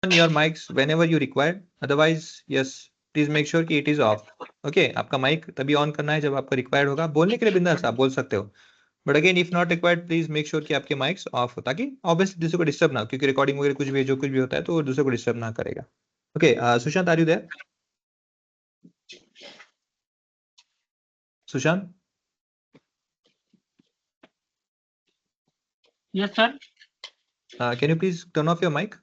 on your mics whenever you require. Otherwise, yes, please make sure कि it is off. Okay, आपका mic तभी on करना है जब आपका रिक्वायर्ड होगा. बोलने के लिए बिंदास आप बोल सकते हो. But again if not required please make sure कि आपके माइक्स ऑफ हो, ताकि ऑब्वियसली दूसरे को डिस्टर्ब ना हो, क्योंकि रिकॉर्डिंग वगैरह कुछ भी जो कुछ भी होता है तो वो दूसरे को डिस्टर्ब ना करेगा. Okay, Sushant are you there? Sushant, Yes, sir. Can you please turn off your mic?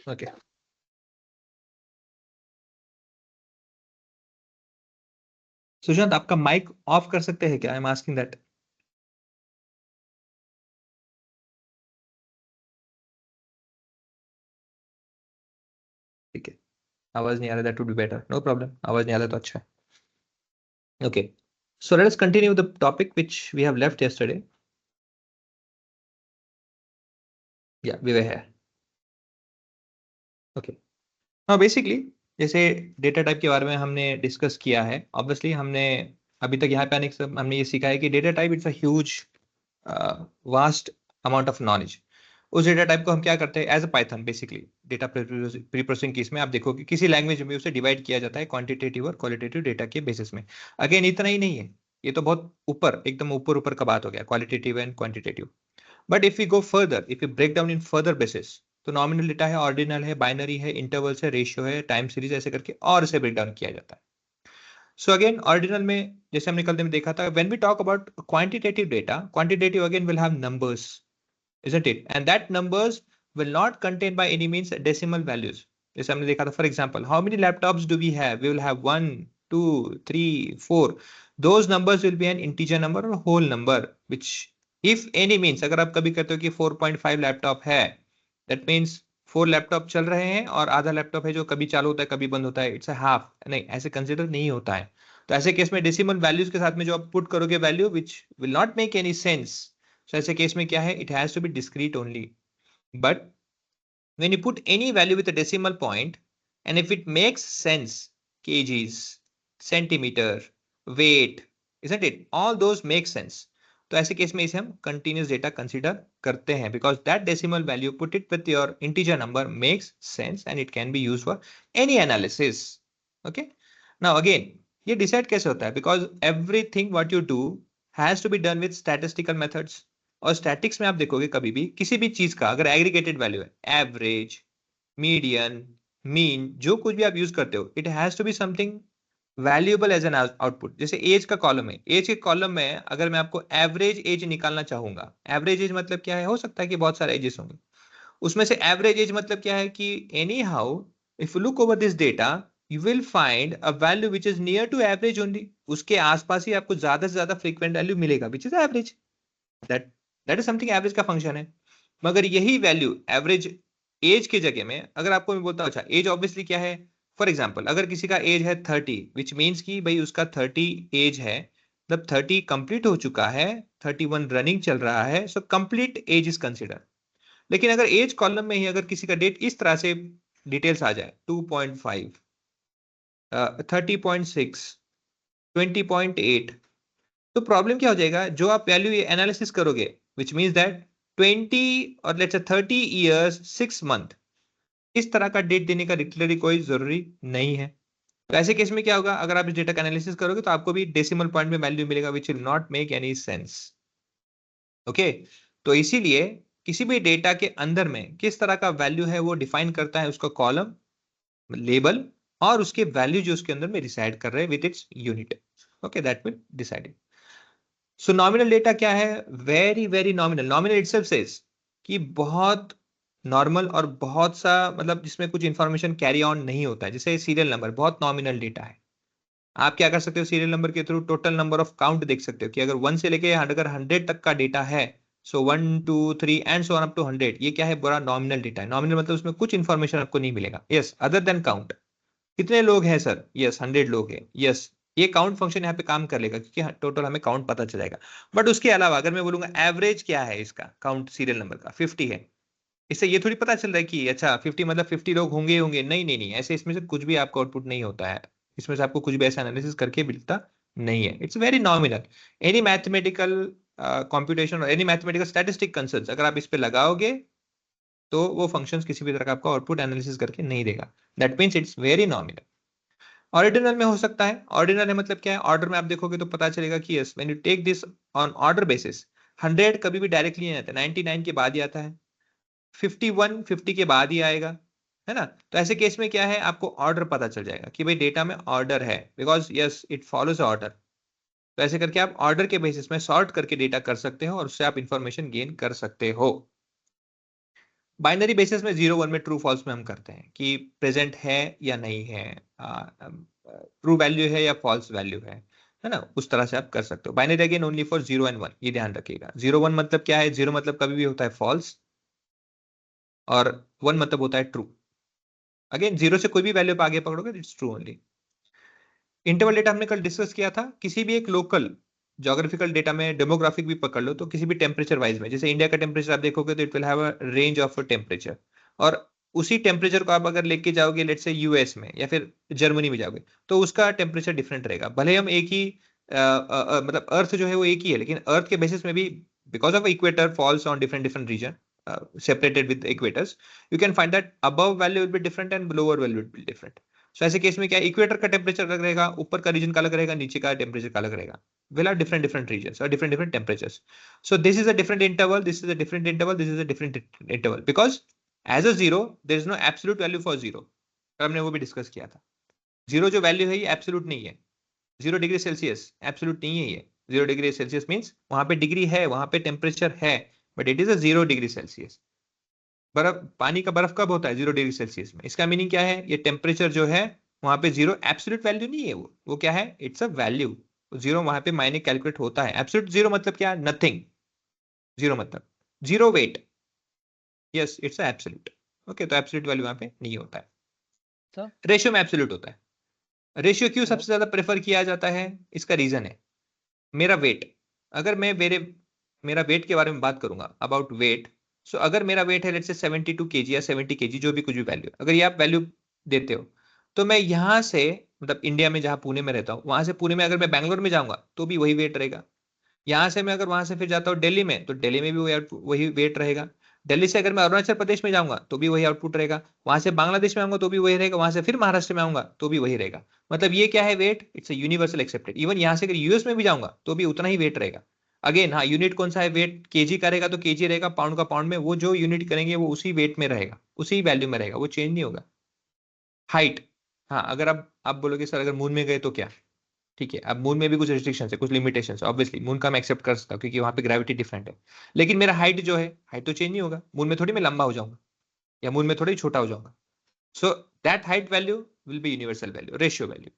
Okay, Sushant आपका माइक ऑफ कर सकते हैं क्या? I am asking that. ठीक है, आवाज नहीं आ रहा, that would be better. No problem, आवाज नहीं आ रहा तो अच्छा है. Okay, so let us continue the topic which we have left yesterday. Yeah, we were here. Okay, now basically जैसे डेटा टाइप के बारे में हमने डिस्कस किया है. ऑब्वियसली हमने अभी तक यहाँ पे आने के समय हमने ये सीखा है कि data type it's a huge vast amount of knowledge. उस डेटा टाइप को हम क्या करते हैं as a Python. Basically data preprocessing case में आप देखो कि किसी लैंग्वेज में उसे डिवाइड किया जाता है क्वांटिटेटिव और क्वालिटेटिव डेटा के बेसिस में. अगेन इतना ही नहीं है, ये तो बहुत ऊपर, एकदम ऊपर ऊपर का बात हो गया, qualitative and quantitative. But if you go further, if you break down in further basis, तो नॉमिनल डेटा है, ऑर्डिनल है, बाइनरी है, इंटरवल्स है, रेशियो है, टाइम सीरीज, ऐसे करके और इसे ब्रेक डाउन किया जाता है. सो अगेन ऑर्डिनल में जैसे हमने कल में देखा था, when we talk about quantitative data, quantitative again will have numbers, isn't it? And that numbers will not contain by any means decimal values. जैसे हमने देखा था, for example, how many laptops do we have? We will have 1, 2, 3, 4. Those numbers will be an integer number or whole number, which if any means, अगर आप कभी कहते हो कि 4.5 लैपटॉप है, that means 4 लैपटॉप चल रहे हैं और आधा लैपटॉप है जो कभी चालू होता है कभी बंद होता है, इट्स अ हाफ. नहीं, ऐसे कंसिडर नहीं होता है. तो ऐसे केस में डेसिमल वैल्यूज के साथ में जो आप पुट करोगे value which will not make any sense, so ऐसे केस में क्या है, it has to be discrete only. But when you put any value with a decimal point and if it makes sense, kgs, centimeter, weight, isn't it, all those make sense, तो ऐसे case में इसे हम continuous data consider करते हैं, because that decimal value put it with your integer number makes sense and it can be use for any analysis. Okay, now again ये decide कैसे होता है, because everything what you do has to be done with statistical methods. और statics में आप देखोगे कभी भी किसी भी चीज का अगर एग्रीगेटेड वैल्यू है, एवरेज, मीडियन, मीन, जो कुछ भी आप यूज करते हो, it has to be something valuable as an output. जैसे एज का कॉलम है, एज के कॉलम में अगर मैं आपको एवरेज एज निकालना चाहूंगा, एवरेज एज मतलब क्या है, हो सकता है कि बहुत सारे एजेस होंगे, उसमें से एवरेज एज मतलब क्या है कि anyhow if you look over this data you will find a value which is near to average only. उसके आसपास ही आपको ज्यादा से ज्यादा फ्रीक्वेंट वैल्यू मिलेगा which is average. That that is something average का फंक्शन है. मगर यही वैल्यू एवरेज एज की जगह में अगर आपको मैं बोलता हूं, अच्छा एज ऑब्वियसली क्या है, फॉर एग्जाम्पल अगर किसी का एज है 30, विच मीन्स की भाई उसका 30 एज है, मतलब 30 कंप्लीट हो चुका है, 31 रनिंग चल रहा है, so complete age is consider. लेकिन अगर एज कॉलम में ही अगर किसी का डेट इस तरह से डिटेल्स आ जाए, 2.5, 30.6, 20.8, तो प्रॉब्लम क्या हो जाएगा, जो आप वैल्यू एनालिसिस करोगे विच मीन्स दैट 20 और लेट्स से 30 ईयर्स 6 मंथ, इस तरह का डेट देने का लिटरली कोई जरूरी नहीं है. तो ऐसे केस में क्या होगा, अगर आप इस डेटा का एनालिसिस करोगे तो आपको भी डेसिमल पॉइंट में वैल्यू मिलेगा which will not make any sense. Okay, तो इसीलिए किसी भी डेटा के अंदर में किस तरह का वैल्यू है वो डिफाइन करता है उसका कॉलम, लेबल, और उसके वैल्यू जो उसके अंदर में रिसाइड कर रहे हैं with its unit. Okay, that will decide. So nominal data क्या है, very very nominal. Nominal itself says कि बहुत नॉर्मल और बहुत सा मतलब जिसमें कुछ इंफॉर्मेशन कैरी ऑन नहीं होता है. जैसे सीरियल नंबर बहुत नॉमिनल डेटा है. आप क्या कर सकते हो, सीरियल नंबर के through total number of count देख सकते हो कि अगर 1 से लेके अगर 100 तक का डेटा है, so 1 2 3 and so on up to 100, ये क्या है, बड़ा नॉमिनल डेटा है. नॉमिनल मतलब उसमें कुछ इंफॉर्मेशन आपको नहीं मिलेगा. Yes, other than count. कितने लोग हैं सर, यस 100 लोग हैं, यस ये काउंट फंक्शन यहाँ पे काम कर लेगा क्योंकि टोटल हमें काउंट पता चल जाएगा। बट उसके अलावा अगर मैं बोलूंगा एवरेज क्या है इसका काउंट सीरियल नंबर का 50 है, इससे ये थोड़ी पता चल रहा है कि अच्छा 50 मतलब 50 लोग होंगे होंगे, नहीं नहीं नहीं, ऐसे इसमें से कुछ भी आपको आउटपुट नहीं होता है, इसमें से आपको कुछ भी ऐसा एनालिसिस करके मिलता नहीं है। It's very nominal. Any mathematical computation और एनी मैथमेटिकल स्टैटिस्टिक कंसर्न्स अगर आप इस पे लगाओगे तो वो फंक्शंस किसी भी तरह का आपको आउटपुट एनालिसिस करके नहीं देगा। That means it's very nominal. Ordinal में हो सकता है। ऑर्डिनल है मतलब क्या है, ऑर्डर में आप देखोगे तो पता चलेगा कि yes when you take this on order basis 100 कभी भी डायरेक्टली नहीं आता, 99 के बाद ही आता है, 51 50 के बाद ही आएगा, है ना। तो ऐसे केस में क्या है, आपको ऑर्डर पता चल जाएगा कि भाई डेटा में ऑर्डर है, because yes it follows order. तो ऐसे करके आप ऑर्डर के बेसिस में सॉर्ट करके डेटा कर सकते हो और उससे आप इंफॉर्मेशन गेन कर सकते हो। बाइनरी बेसिस में 0 1 में ट्रू फॉल्स में हम करते हैं कि प्रेजेंट है या नहीं है, ट्रू वैल्यू है या फॉल्स वैल्यू है ना। उस तरह से आप कर सकते हो। Binary again only for 0 and 1, ये ध्यान रखिएगा। 0 1 मतलब क्या है, 0 मतलब कभी भी होता है फॉल्स और 1 मतलब होता है ट्रू। अगेन 0 से कोई भी वैल्यू पे आगे पकड़ोगे it's true only. Interval data हमने कल डिस्कस किया था, किसी भी एक लोकल ज्योग्राफिकल डेटा में डेमोग्राफिक भी पकड़ लो तो किसी भी टेम्परेचर वाइज में, जैसे इंडिया का टेम्परेचर आप देखोगे तो it will have a range of temperature, और उसी टेम्परेचर को आप अगर लेके जाओगे लेट्स से यूएस में या फिर जर्मनी में जाओगे तो उसका टेम्परेचर डिफरेंट रहेगा। भले हम एक ही मतलब अर्थ जो है वो एक ही है, लेकिन अर्थ के बेसिस में भी because of equator falls on different different region separated with equators, you can find that above value will be different and lower value will be different. So ऐसे केस में क्या, इक्वेटर का टेम्परेचर अलग रहेगा, ऊपर का रीजन का अलग रहेगा, नीचे का टेम्परेचर का अलग रहेगा। will have different different regions or different different temperatures. So this is a different interval, this is a different interval, this is a different interval, because as a zero there is no absolute value for zero। हमने वो भी discuss किया था। Zero जो value है ये absolute नहीं है। 0 डिग्री सेल्सियस एब्सोल्यूट नहीं है ये। 0 डिग्री सेल्सियस मीन्स वहां पे डिग्री है, वहां पे टेम्परेचर है, but it is a 0 degree Celsius. बर्फ, पानी का बर्फ कब होता है, 0 डिग्री सेल्सियस में। इसका मीनिंग क्या है, ये टेम्परेचर जो है वहां पे जीरो एब्सोल्यूट वैल्यू नहीं है, वो क्या है, इट्स अ वैल्यू। जीरो वहां पे मायने कैलकुलेट होता है। एब्सोल्यूट जीरो मतलब क्या, नथिंग। जीरो मतलब zero weight, yes it's absolute. Okay, तो एब्सोल्यूट वैल्यू वहां पे नहीं होता है, रेशियो में एब्सोल्यूट होता है। रेशियो क्यों सबसे ज्यादा प्रेफर किया जाता है, इसका रीजन है मेरा वेट। अगर मैं मेरा वेट के बारे में बात करूंगा, अबाउट वेट, सो अगर मेरा वेट है लेट्स से 72 केजी या 70 केजी, जो भी कुछ भी वैल्यू, अगर ये आप वैल्यू देते हो तो मैं यहां से, मतलब इंडिया में जहां पुणे में रहता हूं, वहां से पुणे में अगर मैं बैंगलोर में जाऊंगा तो भी वही वेट रहेगा। यहाँ से मैं अगर वहां से फिर जाता हूँ दिल्ली में तो दिल्ली में भी वही वेट रहेगा। दिल्ली से अगर मैं अरुणाचल प्रदेश में जाऊंगा तो भी वही आउटपुट रहेगा। वहां से बांग्लादेश में आऊंगा तो भी वही रहेगा। वहां से फिर महाराष्ट्र में आऊंगा तो भी वही रहेगा। मतलब ये क्या है, wait it's universal accepted. Even यहाँ से अगर यूएस में भी जाऊंगा तो भी उतना ही वेट रहेगा। अगेन हाँ, यूनिट कौन सा है, वेट केजी का रहेगा तो केजी रहेगा, पाउंड का पाउंड में, वो जो यूनिट करेंगे वो उसी वेट में रहेगा, उसी वैल्यू में रहेगा, वो चेंज नहीं होगा। हाइट, हाँ अगर आप बोलोगे सर अगर मून में गए तो क्या, ठीक है, अब मून में भी कुछ रिस्ट्रिक्शंस है, कुछ लिमिटेशंस है, ऑब्वियसली मून का मैं एक्सेप्ट कर सकता हूँ क्योंकि वहां पे ग्रेविटी डिफरेंट है। लेकिन मेरा हाइट जो है, हाइट तो चेंज नहीं होगा। मून में थोड़ी मैं लंबा हो जाऊंगा या मून में थोड़ी छोटा हो जाऊंगा। So that height value will be universal value, ratio value.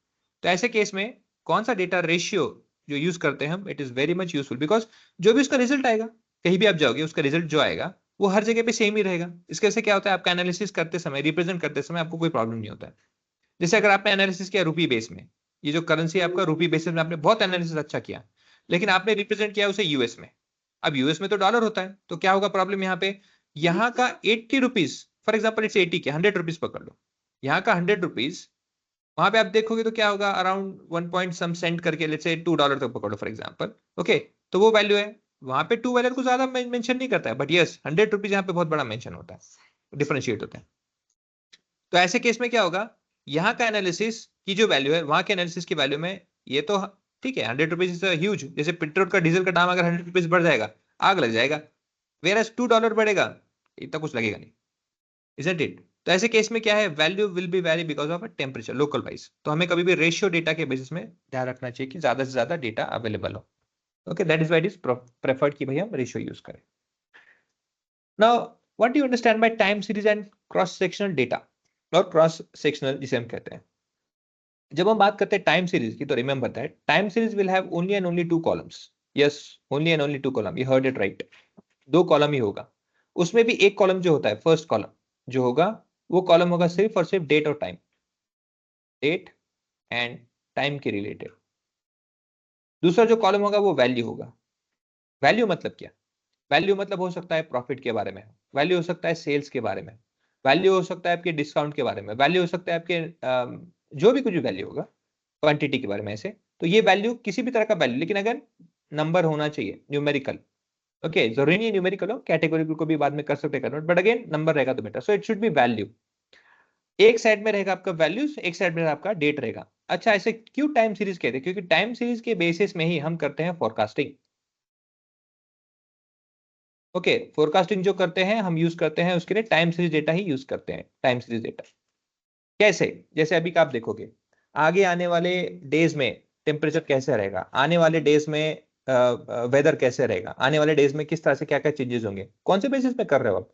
तो ऐसे केस में कौन सा डेटा रेशियो जो यूज करते हैं हम, it is very much useful, because जो भी उसका रिजल्ट आएगा, कहीं भी आप जाओगे उसका रिजल्ट जो आएगा वो हर जगह पे सेम ही रहेगा। इसके वजह से क्या होता है, आपका एनालिसिस करते समय, रिप्रेजेंट करते समय आपको कोई प्रॉब्लम नहीं होता है। जैसे अगर आपने एनालिसिस किया रूपी बेस में, ये जो करेंसी है आपका रूपी बेसिस में आपने बहुत एनालिसिस अच्छा किया, लेकिन आपने रिप्रेजेंट किया उसे यूएस में। अब यूएस में तो डॉलर होता है, तो क्या होगा प्रॉब्लम यहाँ पे, यहाँ का 80 रुपीज, फॉर एग्जाम्पल इट्स 80 के 100 रुपीज पकड़ लो, यहाँ का 100 रुपीज वहां पे आप देखोगे तो क्या होगा, अराउंड 1 पॉइंट सम सेंट करके, लेट्स से $2 तक पकड़ो फॉर एग्जाम्पल। ओके, तो वो वैल्यू है, वहां पे टू वैल्यू को ज्यादा मेंशन नहीं करता है, बट यस 100 रुपीज यहाँ पे बहुत बड़ा मेंशन होता है, डिफरेंशिएट होता है। तो ऐसे केस में क्या होगा, यहाँ का एनालिसिस की जो वैल्यू है वहां के एनालिसिस की वैल्यू में, ये तो ठीक है 100 रुपीज इज ह्यूज। जैसे पेट्रोल का डीजल का दाम अगर 100 रुपीज बढ़ जाएगा, आग लग जाएगा, वेयर $2 बढ़ेगा, इतना कुछ लगेगा नहीं, इजंट इट। तो ऐसे केस में क्या है, value will be very because of a temperature local wise. तो हमें कभी भी रेशियो डेटा के बेसिस में ध्यान रखना चाहिए कि ज्यादा से ज्यादा डेटा अवेलेबल हो। Okay, that is white is preferred कि भाई हम रेशियो यूज करें। Now what do you understand by time series and cross sectional data, और क्रॉस सेक्शनल जिसे हम कहते हैं। जब हम बात करते हैं टाइम सीरीज की, तो remember that time series will have only and only 2 columns. Yes, only and only 2 column, you heard it right, 2 column ही होगा। उसमें भी एक कॉलम जो होता है, फर्स्ट कॉलम जो होगा, वो कॉलम होगा सिर्फ और सिर्फ डेट और टाइम, डेट एंड टाइम के रिलेटेड। दूसरा जो कॉलम होगा वो वैल्यू होगा। वैल्यू मतलब क्या? वैल्यू मतलब हो सकता है प्रॉफिट के बारे में, वैल्यू हो सकता है सेल्स के बारे में, वैल्यू हो सकता है आपके डिस्काउंट के बारे में, वैल्यू हो सकता है आपके जो भी कुछ भी वैल्यू होगा क्वांटिटी के बारे में ऐसे। तो ये वैल्यू किसी भी तरह का वैल्यू, लेकिन अगर नंबर होना चाहिए न्यूमेरिकल। ओके, जरूरी नहीं न्यूमेरिकल हो, कैटेगोरिकल को भी बाद में कर सकते हैं कन्वर्ट, बट अगेन नंबर रहेगा तो better. So it should be value. एक साइड में रहेगा आपका वैल्यूज, एक साइड में आपका डेट रहेगा। अच्छा, ऐसे क्यों टाइम सीरीज कहते हैं? क्योंकि टाइम सीरीज के बेसिस में ही हम करते हैं फोरकास्टिंग। ओके, फोरकास्टिंग जो करते हैं हम यूज करते हैं उसके लिए टाइम सीरीज डेटा ही यूज करते हैं। टाइम सीरीज डेटा कैसे? जैसे अभी का आप देखोगे आगे आने वाले डेज में टेम्परेचर कैसे रहेगा, आने वाले डेज में वेदर कैसे रहेगा, आने वाले डेज में किस तरह से क्या क्या चेंजेस होंगे, कौन से बेसिस पे कर रहे हो आप?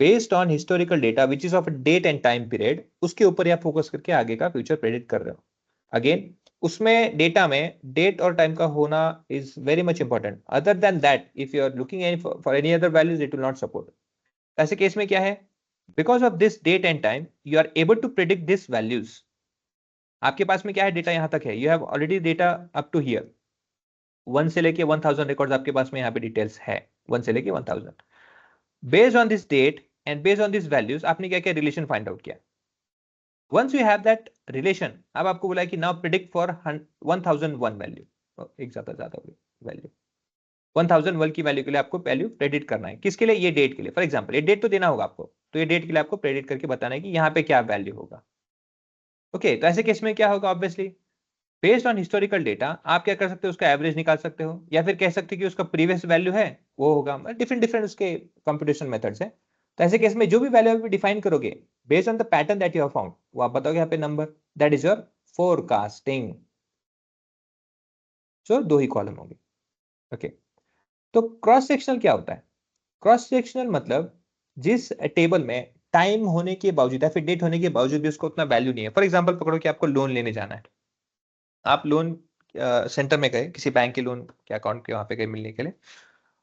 Based on historical data which is of date and time period, उसके ऊपर आप फोकस करके आगे का फ्यूचर प्रेडिक्ट कर रहे हो। अगेन उसमें डेटा में डेट और टाइम का होना is very much important. Other than that if you are looking for any other values it will not support. ऐसे केस में क्या है, because of this date and time you are able to predict this values. आपके पास में क्या है, data यहां तक है, you have already data up to here, 1 से लेके 1000 रिकॉर्ड्स आपके पास में यहाँ पे डिटेल्स है, 1 से लेके 1000। Based on this date and based on this values आपने क्या क्या रिलेशन फाइंड आउट किया। Once you have that relation, अब आपको बोला है कि नाउ प्रिडिक्ट फॉर 1001 वैल्यू, एक ज्यादा वैल्यू 1001 की वैल्यू के लिए आपको वैल्यू प्रेडिक्ट करना है। किसके लिए? ये डेट के लिए। फॉर एग्जांपल ये डेट तो देना होगा आपको, तो ये डेट के लिए आपको प्रेडिक्ट करके बताना है कि यहाँ पे क्या वैल्यू होगा। ओके, तो ऐसे केस में क्या होगा, obviously based on historical data आप क्या कर सकते हो, उसका एवरेज निकाल सकते हो, या फिर कह सकते हो कि उसका प्रीवियस वैल्यू है वो होगा। डिफरेंट डिफरेंट उसके कंप्यूटेशन मेथड्स हैं। तो ऐसे केस में जो भी वैल्यू आप डिफाइन करोगे based on the pattern that you have found, वो आप बताओगे यहाँ पे number, that is your forecasting. So दो ही कॉलम होंगे। ओके, तो क्रॉस सेक्शनल क्या होता है? क्रॉस सेक्शनल मतलब जिस टेबल में टाइम होने के बावजूद या फिर डेट होने के बावजूद भी उसको उतना वैल्यू नहीं है। फॉर एग्जांपल पकड़ो कि आपको लोन लेने जाना है, आप लोन सेंटर में गए, किसी बैंक के लोन के अकाउंट के वहां पे गए मिलने के लिए,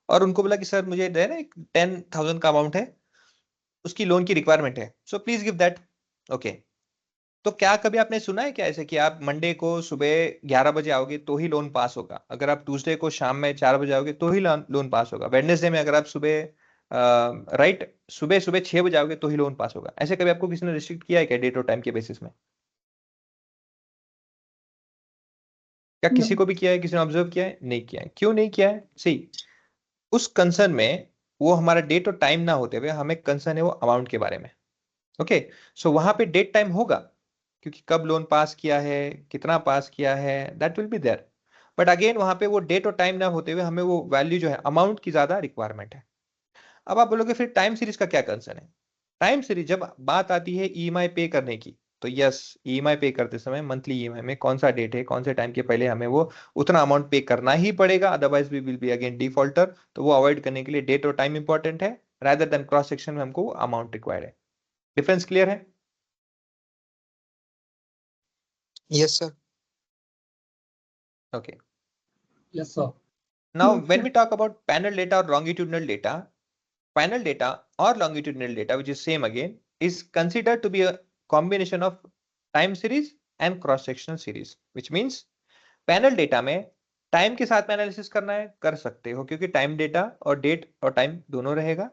और उनको बोला कि सर मुझे जो है ना एक 10,000 का अमाउंट है, उसकी लोन की रिक्वायरमेंट है, so please give that. Okay, तो क्या कभी आपने सुना है क्या ऐसे कि आप मंडे को सुबह 11 बजे आओगे तो ही लोन पास होगा, अगर आप ट्यूसडे को शाम में 4 बजे आओगे तो ही लोन पास होगा, वेडनेसडे में अगर आप सुबह राइट सुबह सुबह 6 बजे आओगे तो ही लोन पास होगा? ऐसे कभी आपको किसी ने रिस्ट्रिक्ट किया है क्या डेट और टाइम के बेसिस में? क्या नो। किसी को भी किया है, किसी ने ऑब्जर्व किया है? नहीं किया है। क्यों नहीं किया है? सही, उस कंसर्न में वो हमारा डेट और टाइम ना होते हुए हमें कंसर्न है वो अमाउंट के बारे में। ओके, सो वहां पे डेट टाइम होगा क्योंकि कब लोन पास किया है, कितना पास किया है, that will be there. But again वहां पे वो डेट और टाइम ना होते हुए हमें वो वैल्यू जो है अमाउंट की ज्यादा रिक्वायरमेंट है। अब आप बोलोगे फिर टाइम सीरीज का क्या कंसर्न है? टाइम सीरीज जब बात आती है ईएमआई पे करने की, तो यस, ईएमआई पे करते समय मंथली ईएमआई में कौन सा डेट है, कौन से टाइम के पहले हमें वो उतना अमाउंट पे करना ही पड़ेगा, otherwise we will be again defaulter. तो वो अवॉइड करने के लिए डेट और टाइम इंपॉर्टेंट है, रादर देन क्रॉस सेक्शन में हमको अमाउंट रिक्वायर्ड है। डिफरेंस क्लियर है? Yes, sir. Okay, Yes, sir. Now Yes, when sir. We talk about panel data और लॉन्गिट्यूडनल डेटा, पैनल डेटा और longitudinal data which is same again is considered to be a combination of time series and cross sectional series, which means panel data में time के साथ में analysis करना है कर सकते हो क्योंकि टाइम डेटा और डेट और टाइम दोनों रहेगा,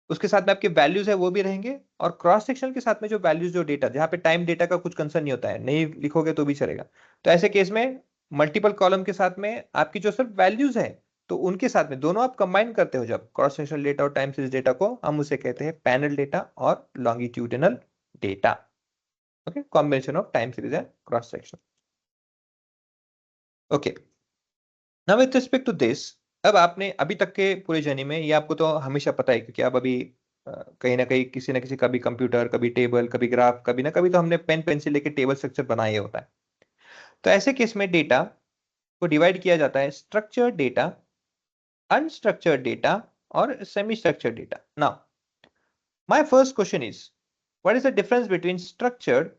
उसके साथ में आपके वैल्यूज है वो भी रहेंगे, और क्रॉस सेक्शन के साथ में जो वैल्यूज जो डेटा जहां पे टाइम डेटा का कुछ कंसर्न नहीं होता है, नहीं लिखोगे तो भी चलेगा। तो ऐसे केस में मल्टीपल कॉलम के साथ में आपकी जो सिर्फ वैल्यूज है तो उनके साथ में दोनों आप कंबाइन करते हो जब क्रॉस सेक्शनल डेटा और टाइम सीरीज डेटा को, हम उसे कहते हैं पैनल डेटा और longitudinal data. Okay, combination of time series and cross section. Okay, now with respect to this, अब आपने अभी तक के पूरे जर्नी में ये आपको तो हमेशा पता है क्योंकि आप अभी कहीं ना कहीं किसी ना किसी, कभी कंप्यूटर, कभी टेबल, कभी ग्राफ, कभी ना कभी तो हमने पेन पेंसिल लेके टेबल स्ट्रक्चर बनाया होता है। तो ऐसे केस में डेटा को डिवाइड किया जाता है स्ट्रक्चर्ड डेटा, अनस्ट्रक्चर्ड डेटा और semi structured data. Now my first question is, what is the difference between structured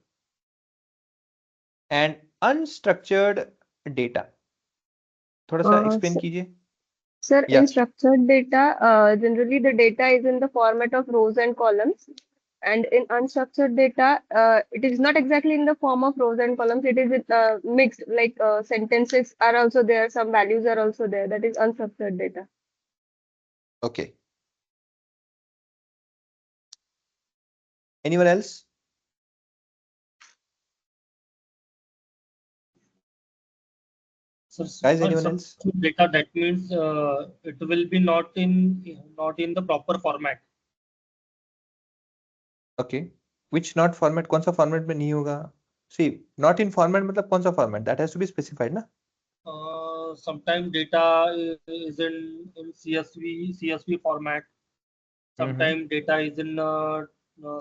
and unstructured data? थोड़ा सा एक्सप्लेन कीजिए। Sir, या in structured data, generally the data is in the format of rows and columns, And in unstructured data, it is not exactly in the form of rows and columns. It is mixed, like sentences are also there, some values are also there. That is unstructured data. Okay. Anyone else? So Guys, anyone else? data, that means it will be not in the proper format. Okay. Which not format? कौन सा format में नहीं होगा? See, not in format मतलब कौन सा format? That has to be specified, ना? Sometimes data is in CSV format. Sometimes data is in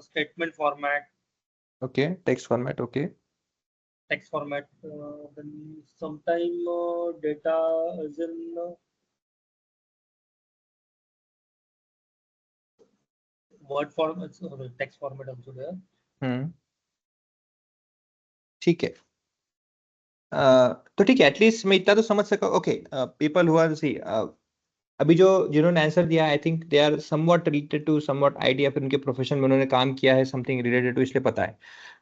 statement format. Okay, text format. Okay. Text format. Then sometimes data is in word format, text format also there. ठीक है. तो ठीक है, at least मैं इतना तो समझ सका. Okay, people who are see अभी जो जिन्होंने आंसर दिया, I think they are somewhat related to somewhat idea, फिर उनके प्रोफेशन में उन्होंने काम किया है, समथिंग रिलेटेड टू, इसलिए पता है.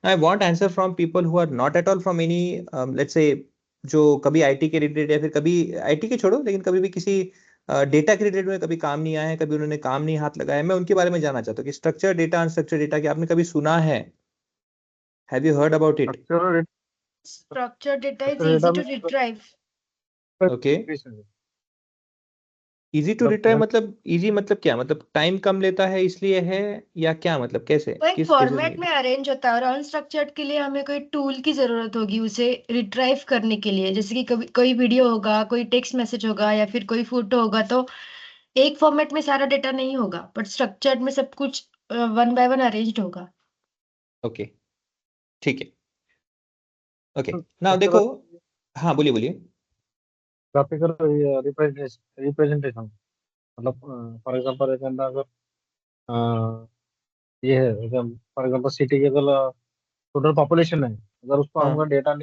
I want answer from people who are not at all from any, let's say जो कभी आईटी के रिलेटेड या फिर कभी आईटी के छोड़ो, लेकिन कभी भी किसी डेटा के रिलेटेड में कभी काम नहीं आया है, कभी उन्होंने काम नहीं हाथ लगाया. मैं उनके बारे में जानना चाहता हूँ कि स्ट्रक्चर डेटा, अनस्ट्रक्चर डेटा की आपने कभी सुना है? Have you heard about it? Structured data is easy to retrieve. ओके. इजी टू रिट्राइव मतलब इजी मतलब क्या? मतलब टाइम कम लेता है इसलिए है, या क्या मतलब? कैसे? वो एक किस फॉर्मेट में अरेंज होता है, और अनस्ट्रक्चर्ड के लिए हमें कोई टूल की जरूरत होगी उसे रिट्राइव करने के लिए. जैसे कि कभी कोई वीडियो होगा, कोई टेक्स्ट मैसेज होगा, या फिर कोई फोटो होगा, तो एक फॉर्मेट में सारा डेटा नहीं होगा, बट स्ट्रक्चर्ड में सब कुछ वन बाय वन अरेंज्ड होगा. ओके, ठीक है. ओके, नाउ देखो. हाँ, बोलिए बोलिए. ग्राफिकल रिप्रेजेंटेशन, मतलब फॉर एग्जांपल एक अंदर अगर ये है, फॉर एग्जांपल सिटी की अगर टोटल पॉपुलेशन है, अगर उसको हाँ. हमको डेटा